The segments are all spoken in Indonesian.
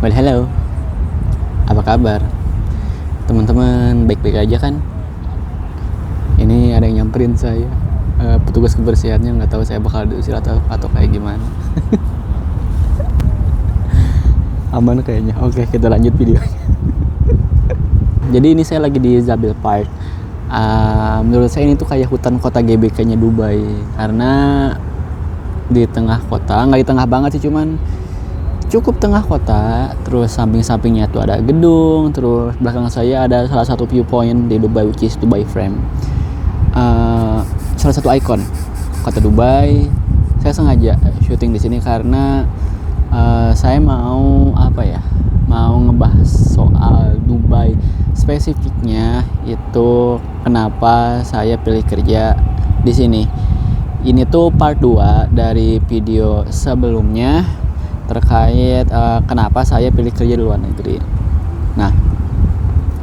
Well, hello, apa kabar? Teman-teman baik-baik aja kan? Ini ada yang nyamperin saya, petugas kebersihannya, nggak tahu saya bakal diusir atau kayak gimana. Aman kayaknya. Oke, kita lanjut videonya. Jadi ini saya lagi di Zabel Park. Menurut saya ini tuh kayak hutan kota GBK-nya Dubai, karena di tengah kota, nggak di tengah banget sih, cuman cukup tengah kota. Terus samping-sampingnya tuh ada gedung, terus belakang saya ada salah satu viewpoint di Dubai, which is Dubai Frame, salah satu ikon kota Dubai. Saya sengaja syuting di sini karena saya mau ngebahas soal Dubai, spesifiknya itu kenapa saya pilih kerja di sini. Ini tuh part 2 dari video sebelumnya terkait kenapa saya pilih kerja di luar negeri. Nah,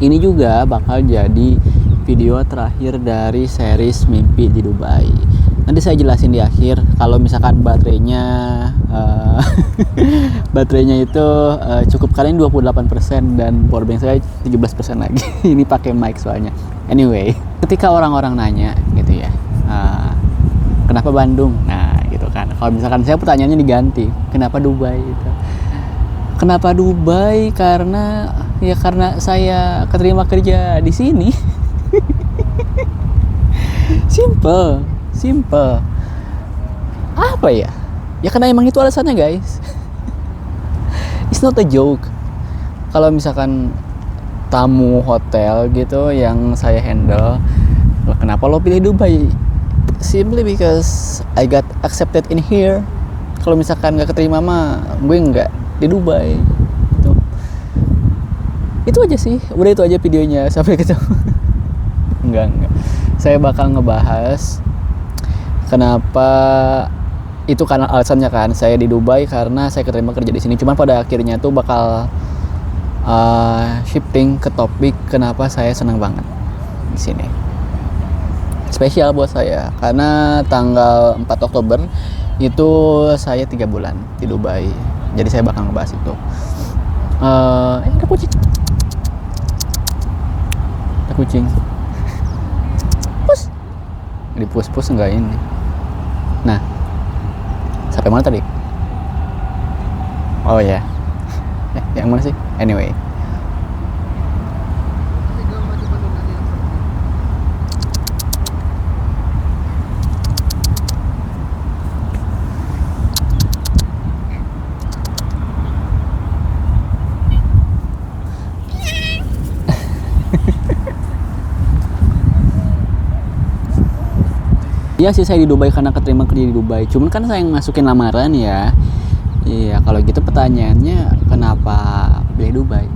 ini juga bakal jadi video terakhir dari series Mimpi di Dubai. Nanti saya jelasin di akhir kalau misalkan baterainya itu cukup, kalian 28% dan powerbank saya 17% lagi. Ini pakai mic soalnya. Anyway, ketika orang-orang nanya gitu ya, kenapa Bandung? Nah, gitu kan. Kalau misalkan saya pertanyaannya diganti, kenapa Dubai gitu. Kenapa Dubai? Karena saya keterima kerja di sini. Simple. Apa ya? Ya karena emang itu alasannya, guys. It's not a joke. Kalau misalkan tamu hotel gitu yang saya handle, kenapa lo pilih Dubai? Simply because I got accepted in here. Kalau misalkan gak keterima mah gue nggak di Dubai gitu. Itu aja sih, udah itu aja videonya. Sampai ketemu. Enggak. Saya bakal ngebahas kenapa itu, karena alasannya kan saya di Dubai karena saya keterima kerja di sini. Cuman pada akhirnya tuh bakal shifting ke topik kenapa saya senang banget di sini. Spesial buat saya karena tanggal 4 Oktober itu saya 3 bulan di Dubai. Jadi saya bakal ngebahas itu. Ada kucing. Ada kucing. Pus. Dipus-pus enggak ini. Nah, sampai mana tadi? Oh ya. Yang mana sih? Anyway. Iya sih, saya di Dubai karena keterima kerja di Dubai. Cuman kan saya masukin lamaran ya. Iya, kalau gitu pertanyaannya kenapa pilih Dubai?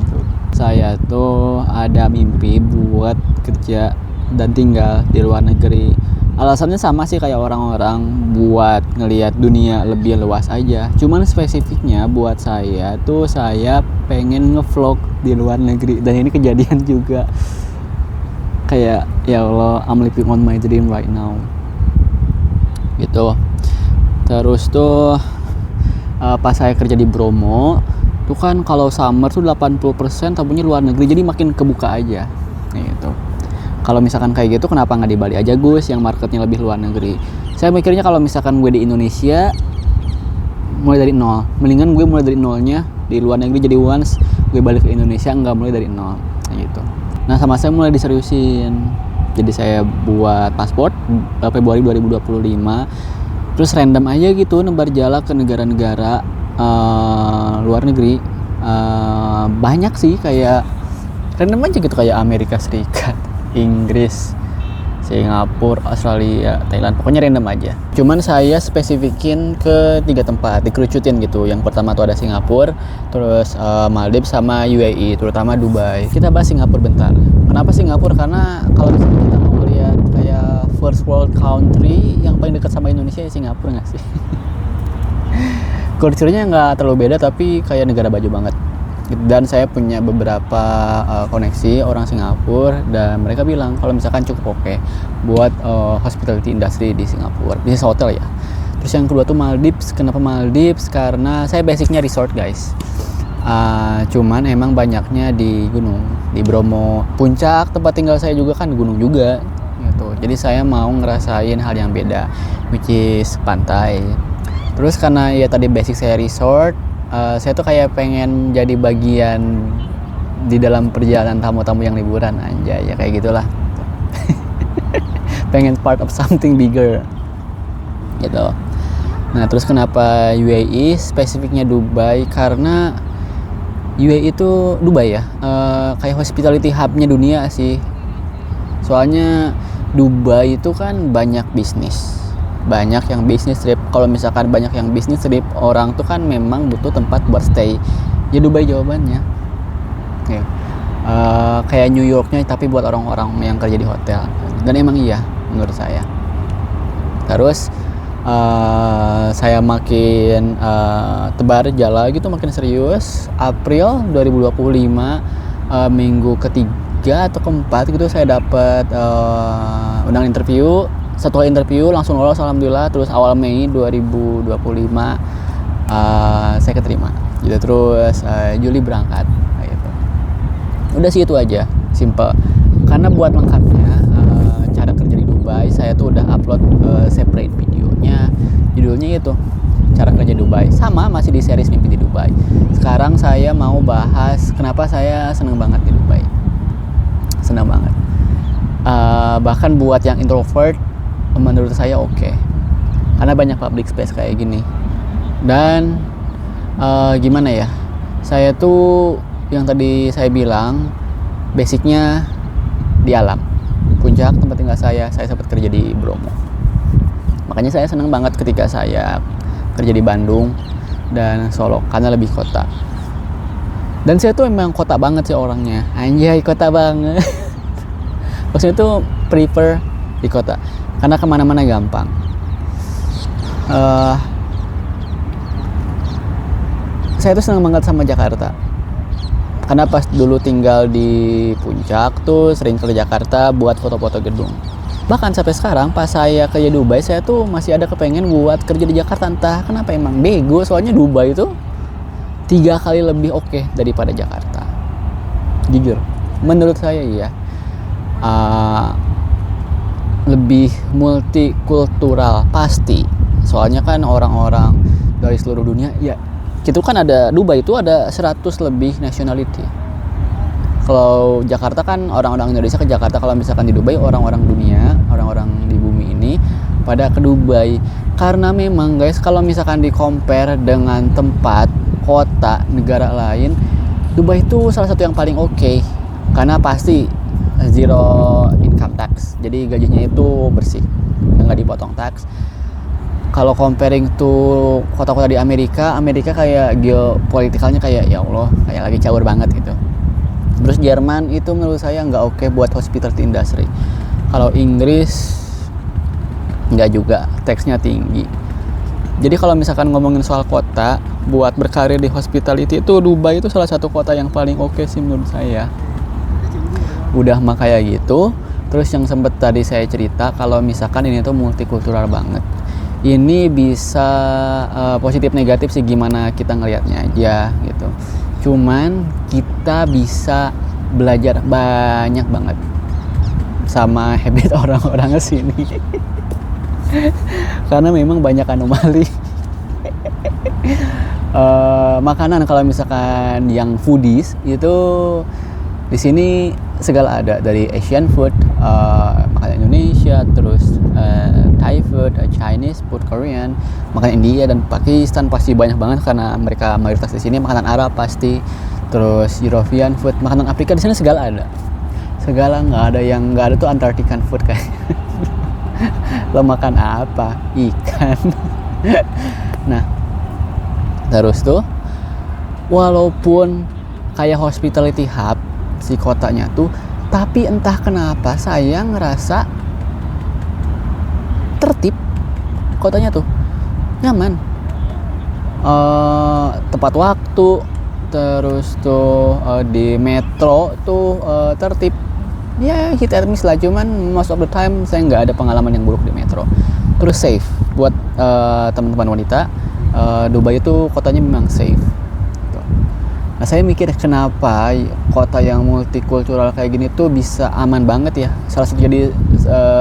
Gitu. Saya tuh ada mimpi buat kerja dan tinggal di luar negeri. Alasannya sama sih kayak orang-orang, buat ngelihat dunia lebih luas aja. Cuman spesifiknya buat saya tuh, saya pengen ngevlog di luar negeri, dan ini kejadian juga. Kayak ya Allah, I'm living on my dream right now gitu. Terus tuh pas saya kerja di Bromo tuh kan, kalau summer tuh 80% tamunya luar negeri, jadi makin kebuka aja gitu. Kalau misalkan kayak gitu, kenapa nggak di Bali aja Gus, yang marketnya lebih luar negeri? Saya mikirnya kalau misalkan gue di Indonesia mulai dari nol, mendingan gue mulai dari nolnya di luar negeri. Jadi once gue balik ke Indonesia nggak mulai dari nol gitu. Nah, sama saya mulai diseriusin. Jadi saya buat paspor Februari 2025. Terus random aja gitu nebar jala ke negara-negara luar negeri. Banyak sih, kayak random aja gitu, kayak Amerika Serikat, Inggris, Singapura, Australia, Thailand, pokoknya random aja. Cuman saya spesifikin ke 3 tempat, dikerucutin gitu. Yang pertama tuh ada Singapura, terus Maldives sama UAE, terutama Dubai. Kita bahas Singapura bentar. Kenapa Singapura? Karena kalau misalnya kita mau lihat kayak first world country, yang paling dekat sama Indonesia ya Singapura nggak sih? Kulturnya nggak terlalu beda, tapi kayak negara baju banget. Dan saya punya beberapa koneksi orang Singapura, dan mereka bilang kalau misalkan cukup oke buat hospitality industry di Singapura, bisnis hotel ya. Terus yang kedua tuh Maldives. Kenapa Maldives? Karena saya basicnya resort, guys. Cuman emang banyaknya di gunung, di Bromo. Puncak tempat tinggal saya juga kan gunung juga gitu. Jadi saya mau ngerasain hal yang beda, which is pantai. Terus karena ya tadi basic saya resort, saya tuh kayak pengen jadi bagian di dalam perjalanan tamu-tamu yang liburan, anjay, ya kayak gitulah. Pengen part of something bigger gitu. Nah, terus kenapa UAE, spesifiknya Dubai? Karena UAE itu Dubai ya, kayak hospitality hub-nya dunia sih. Soalnya Dubai itu kan banyak bisnis, banyak yang bisnis trip. Kalau misalkan banyak yang bisnis trip, orang tuh kan memang butuh tempat buat stay. Ya Dubai jawabannya. Okay. Kayak New Yorknya tapi buat orang-orang yang kerja di hotel. Dan emang iya menurut saya. Terus saya makin tebar jala gitu, makin serius. April 2025 minggu ketiga atau keempat gitu saya dapat undangan interview. Satu kali interview langsung lolos alhamdulillah. Terus awal Mei 2025 saya keterima gitu. Terus Juli berangkat gitu. Udah sih itu aja, simple. Karena buat lengkapnya cara kerja di Dubai, saya tuh udah upload separate videonya. Judulnya itu cara kerja Dubai, sama masih di series Mimpi di Dubai. Sekarang saya mau bahas kenapa saya seneng banget di Dubai. Seneng banget. Bahkan buat yang introvert menurut saya oke. Karena banyak public space kayak gini. Dan gimana ya, saya tuh yang tadi saya bilang basicnya di alam. Puncak tempat tinggal saya sempat kerja di Bromo. Makanya saya senang banget ketika saya kerja di Bandung dan Solo karena lebih kota. Dan saya tuh emang kota banget sih orangnya. Anjay, kota banget. Maksudnya tuh prefer di kota karena kemana-mana gampang. Saya tuh senang banget sama Jakarta. Karena pas dulu tinggal di Puncak tuh sering ke Jakarta buat foto-foto gedung. Bahkan sampai sekarang pas saya kerja di Dubai, saya tuh masih ada kepengen buat kerja di Jakarta. Entah kenapa, emang bego. Soalnya Dubai itu 3 kali lebih oke daripada Jakarta. Jujur, menurut saya iya. Lebih multikultural pasti. Soalnya kan orang-orang dari seluruh dunia ya. Itu kan ada, Dubai itu ada 100 lebih nationality. Kalau Jakarta kan orang-orang Indonesia ke Jakarta, kalau misalkan di Dubai orang-orang dunia, orang-orang di bumi ini pada ke Dubai. Karena memang guys, kalau misalkan di compare dengan tempat, kota, negara lain, Dubai itu salah satu yang paling oke. Karena pasti zero income tax. Jadi gajinya itu bersih, nggak dipotong tax. Kalau comparing to kota-kota di Amerika kayak geopolitikalnya kayak ya Allah, kayak lagi caur banget gitu. Terus Jerman itu menurut saya nggak oke buat hospitality industry. Kalau Inggris nggak juga, taxnya tinggi. Jadi kalau misalkan ngomongin soal kota buat berkarir di hospitality, itu Dubai itu salah satu kota yang paling oke sih menurut saya. Udah mah kayak gitu. Terus yang sempet tadi saya cerita kalau misalkan ini tuh multikultural banget. Ini bisa positif negatif sih, gimana kita ngelihatnya aja gitu. Cuman kita bisa belajar banyak banget sama habit orang-orang kesini. Karena memang banyak anomali. Makanan kalau misalkan yang foodies itu di sini segala ada, dari Asian food, makanan Indonesia, terus Thai food, Chinese food, Korean, makanan India dan Pakistan pasti banyak banget karena mereka mayoritas di sini. Makanan Arab pasti, terus European food, makanan Afrika di sini segala ada. Segala, nggak ada yang nggak ada tuh Antarctican food kayak. Lo makan apa? Ikan. Nah, terus tuh walaupun kayak hospitality hub si kotanya tuh, tapi entah kenapa saya ngerasa tertib kotanya tuh, nyaman, tepat waktu, terus tuh di metro tuh tertib, ya hit and miss lah. Cuman most of the time saya nggak ada pengalaman yang buruk di metro. Terus safe buat teman-teman wanita. Dubai itu kotanya memang safe. Nah, saya mikir kenapa kota yang multikultural kayak gini tuh bisa aman banget ya. Salah satu jadi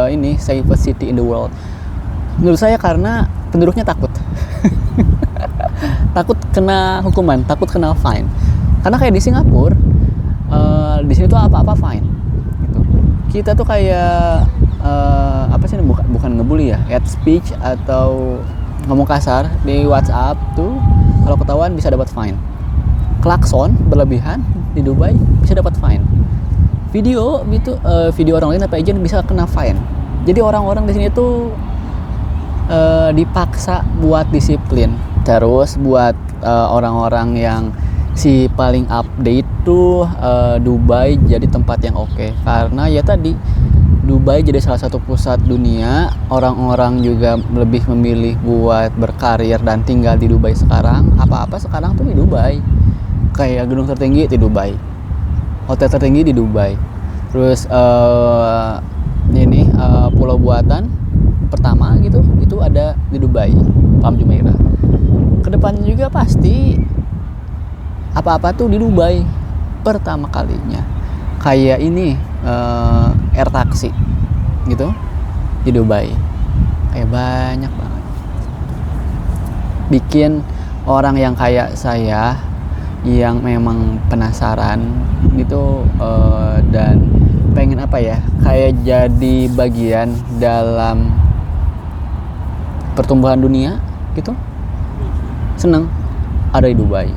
ini safest city in the world. Menurut saya karena penduduknya takut. Takut kena hukuman, takut kena fine. Karena kayak di Singapura, di sini tuh apa-apa fine. Gitu. Kita tuh kayak apa sih, bukan ngebully ya, hate speech atau ngomong kasar di WhatsApp tuh kalau ketahuan bisa dapat fine. Klakson berlebihan di Dubai bisa dapat fine. Video gitu, video orang lain apa agent bisa kena fine. Jadi orang-orang di sini tuh dipaksa buat disiplin. Terus buat orang-orang yang si paling update tuh Dubai jadi tempat yang oke. Karena ya tadi Dubai jadi salah satu pusat dunia. Orang-orang juga lebih memilih buat berkarir dan tinggal di Dubai sekarang. Apa-apa sekarang tuh di Dubai. Kayak gedung tertinggi di Dubai, hotel tertinggi di Dubai, terus pulau buatan pertama gitu itu ada di Dubai, Palm Jumeirah. Kedepannya juga pasti apa-apa tuh di Dubai pertama kalinya. Kayak ini air taksi gitu di Dubai, kayak banyak banget. Bikin orang yang kayak saya yang memang penasaran gitu dan pengen apa ya, kayak jadi bagian dalam pertumbuhan dunia gitu, seneng ada di Dubai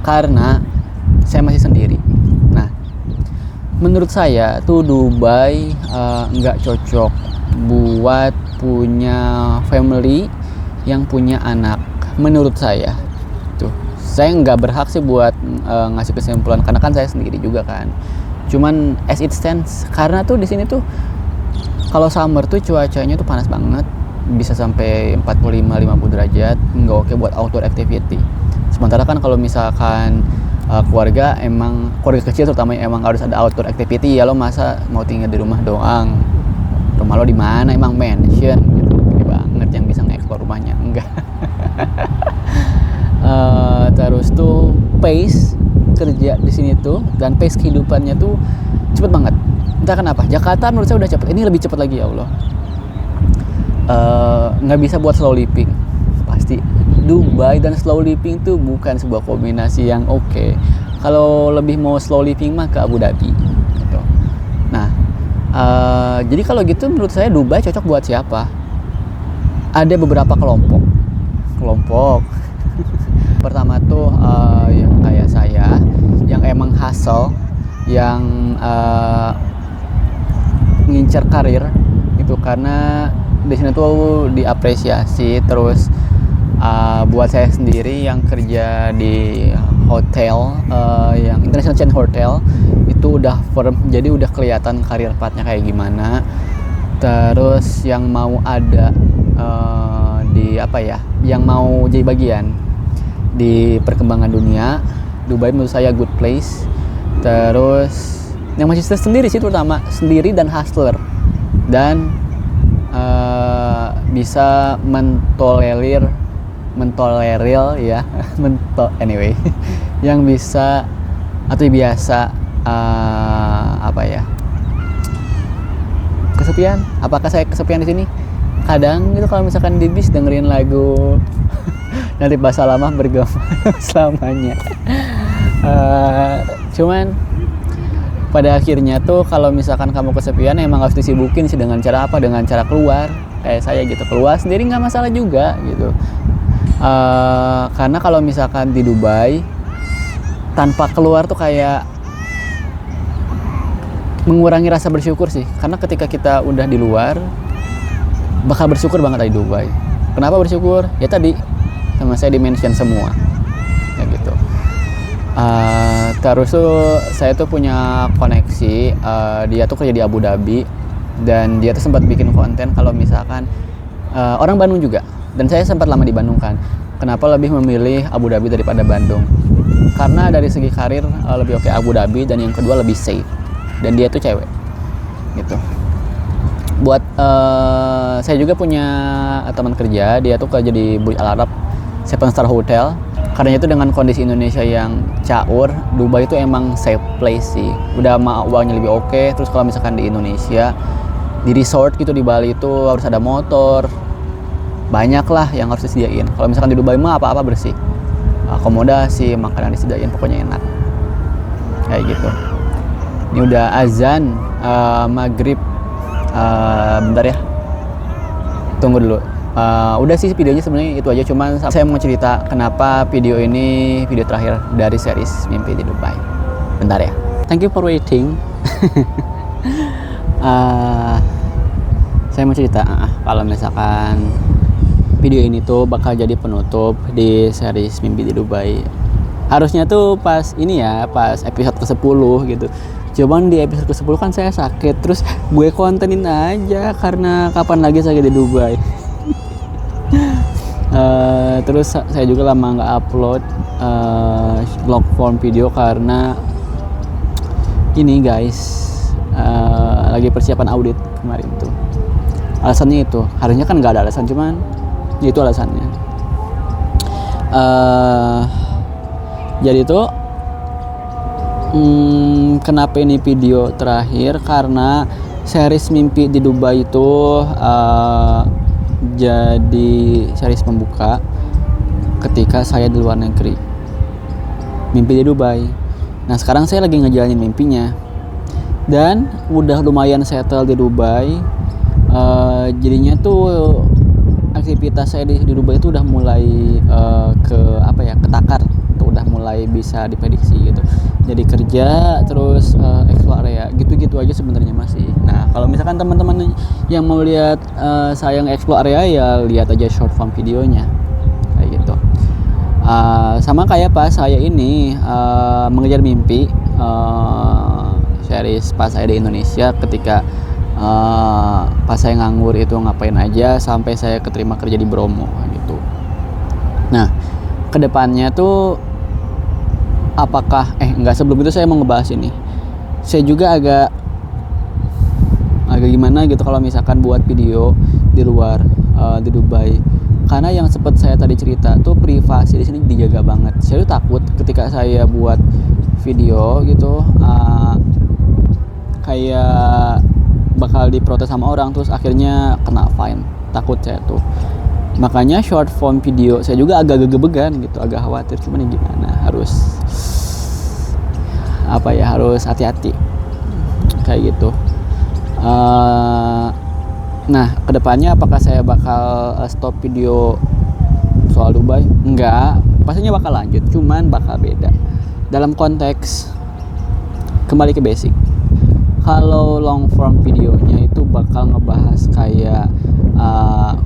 karena saya masih sendiri. Nah, menurut saya tuh Dubai nggak cocok buat punya family yang punya anak, menurut saya tuh. Saya nggak berhak sih buat ngasih kesimpulan karena kan saya sendiri juga kan. Cuman as it stands, karena tuh di sini tuh kalau summer tuh cuacanya tuh panas banget, bisa sampai 45-50 derajat, nggak oke buat outdoor activity. Sementara kan kalau misalkan keluarga kecil terutama emang harus ada outdoor activity, ya lo masa mau tinggal di rumah doang? Rumah lo di mana? Emang mansion gitu, gede banget yang bisa nge-explore rumahnya? Enggak. Terus tuh pace kerja di sini tuh dan pace kehidupannya tuh cepet banget. Entah kenapa. Jakarta menurut saya udah cepet. Ini lebih cepet lagi, ya Allah. Nggak bisa buat slow living. Pasti Dubai dan slow living tuh bukan sebuah kombinasi yang oke. Kalau lebih mau slow living mah ke Abu Dhabi. Gitu. Nah, jadi kalau gitu menurut saya Dubai cocok buat siapa? Ada beberapa kelompok. Pertama tuh yang kayak saya, yang emang hustle, yang ngincer karir gitu, karena di sini tuh diapresiasi. Terus buat saya sendiri yang kerja di hotel, yang international chain hotel itu udah firm, jadi udah kelihatan karir pathnya kayak gimana. Terus yang mau ada yang mau jadi bagian di perkembangan dunia, Dubai menurut saya good place. Terus yang masih sendiri sih, terutama sendiri dan hustler, dan bisa mentolerir ya anyway yang bisa atau biasa kesepian. Apakah saya kesepian di sini? Kadang gitu kalau misalkan di bis dengerin lagu dari bahasa lama bergema selamanya. Cuman pada akhirnya tuh kalau misalkan kamu kesepian emang harus disibukin sih. Dengan cara apa? Dengan cara keluar. Kayak saya gitu, keluar sendiri nggak masalah juga gitu. Karena kalau misalkan di Dubai tanpa keluar tuh kayak mengurangi rasa bersyukur sih. Karena ketika kita udah di luar bakal bersyukur banget di Dubai. Kenapa bersyukur? Ya tadi sama saya dimention semua ya gitu. Terus tuh saya tuh punya koneksi, dia tuh kerja di Abu Dhabi dan dia tuh sempat bikin konten kalau misalkan orang Bandung juga, dan saya sempat lama di Bandung kan. Kenapa lebih memilih Abu Dhabi daripada Bandung? Karena dari segi karir lebih oke Abu Dhabi, dan yang kedua lebih safe, dan dia tuh cewek gitu. Buat saya juga punya teman kerja, dia tuh kerja di Burj Al Arab 7 Star Hotel. Karena itu dengan kondisi Indonesia yang caur, Dubai itu emang safe place sih. Udah uangnya lebih oke. Terus kalau misalkan di Indonesia, di resort gitu di Bali itu harus ada motor. Banyak lah yang harus disediain. Kalau misalkan di Dubai mah apa-apa bersih. Akomodasi, makanan disediain, pokoknya enak. Kayak gitu. Ini udah azan maghrib. Bentar ya. Tunggu dulu. Udah sih videonya sebenarnya itu aja, cuman saya mau cerita kenapa video ini video terakhir dari series Mimpi di Dubai. Bentar ya. Thank you for waiting. Saya mau cerita kalau misalkan video ini tuh bakal jadi penutup di series Mimpi di Dubai. Harusnya tuh pas ini ya, pas episode ke-10 gitu. Cuman di episode ke-10 kan saya sakit, terus gue kontenin aja karena kapan lagi saya di Dubai. Terus saya juga lama nggak upload vlog form video karena ini guys, lagi persiapan audit kemarin tuh. Alasannya itu, harusnya kan nggak ada alasan, cuman itu alasannya. Jadi tuh kenapa ini video terakhir, karena series Mimpi di Dubai itu jadi series pembuka ketika saya di luar negeri. Mimpi di Dubai. Nah sekarang saya lagi ngejalanin mimpinya dan udah lumayan settle di Dubai. Jadinya tuh aktivitas saya di Dubai itu udah mulai ketakar, tuh udah mulai bisa diprediksi gitu. Jadi kerja terus explore area gitu-gitu aja sebenarnya masih. Nah kalau misalkan teman-teman yang mau lihat saya explore area ya lihat aja short form videonya kayak gitu. Sama kayak pas saya ini mengejar mimpi series pas saya di Indonesia, ketika pas saya nganggur itu ngapain aja sampai saya keterima kerja di Bromo gitu. Nah kedepannya tuh sebelum itu saya mau ngebahas ini. Saya juga agak gimana gitu kalau misalkan buat video di luar di Dubai, karena yang sempat saya tadi cerita tuh privasi di sini dijaga banget. Saya tuh takut ketika saya buat video gitu kayak bakal diprotes sama orang terus akhirnya kena fine. Takut saya tuh. Makanya short form video saya juga agak gegebegan gitu, agak khawatir. Cuman ya gimana, harus hati-hati kayak gitu. Nah kedepannya apakah saya bakal stop video soal Dubai? Enggak, pastinya bakal lanjut, cuman bakal beda dalam konteks kembali ke basic. Kalau long form videonya itu bakal ngebahas kayak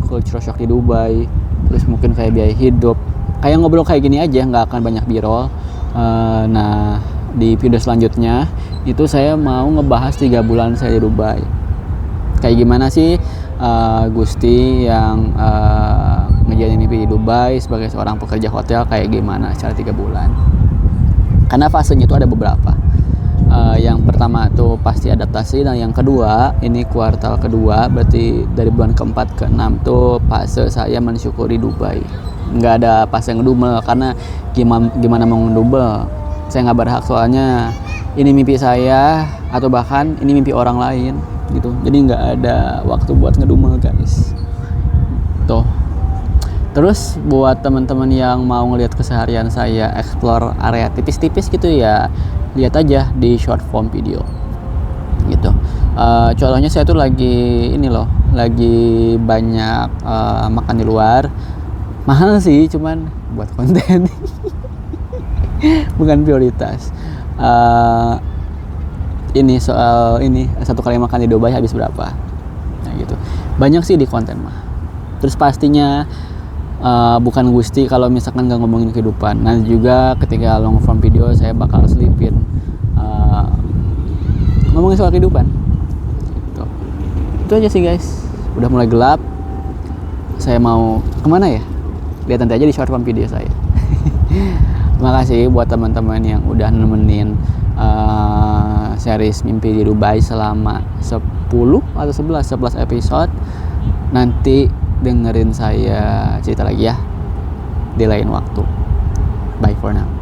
culture shock di Dubai, terus mungkin kayak biaya hidup, kayak ngobrol kayak gini aja, nggak akan banyak b-roll. Nah di video selanjutnya itu saya mau ngebahas 3 bulan saya di Dubai. Kayak gimana sih Gusti yang ngejalanin mimpi di Dubai sebagai seorang pekerja hotel, kayak gimana secara 3 bulan. Karena fasenya itu ada beberapa. Yang pertama tuh pasti adaptasi, dan yang kedua ini kuartal kedua, berarti dari bulan keempat ke 6 tuh fase saya mensyukuri Dubai. Nggak ada fase ngedumel, karena gimana mau ngedumel, saya nggak berhak, soalnya ini mimpi saya atau bahkan ini mimpi orang lain gitu. Jadi nggak ada waktu buat ngedumel guys tuh. Terus buat teman-teman yang mau ngelihat keseharian saya explore area tipis-tipis gitu ya, lihat aja di short form video gitu. Contohnya saya tuh lagi banyak makan di luar. Mahal sih, cuman buat konten bukan prioritas. Ini soal ini, 1 kali makan di Dubai habis berapa, nah gitu. Banyak sih di konten mah. Terus pastinya bukan Gusti kalau misalkan nggak ngomongin kehidupan. Nanti juga ketika long form video saya bakal selipin ngomongin soal kehidupan gitu. Itu aja sih guys, udah mulai gelap. Saya mau kemana ya, lihat nanti aja di short form video saya. Terima kasih buat teman-teman yang udah nemenin series Mimpi di Dubai selama 10 atau 11 episode. Nanti dengerin saya cerita lagi ya di lain waktu. Bye for now.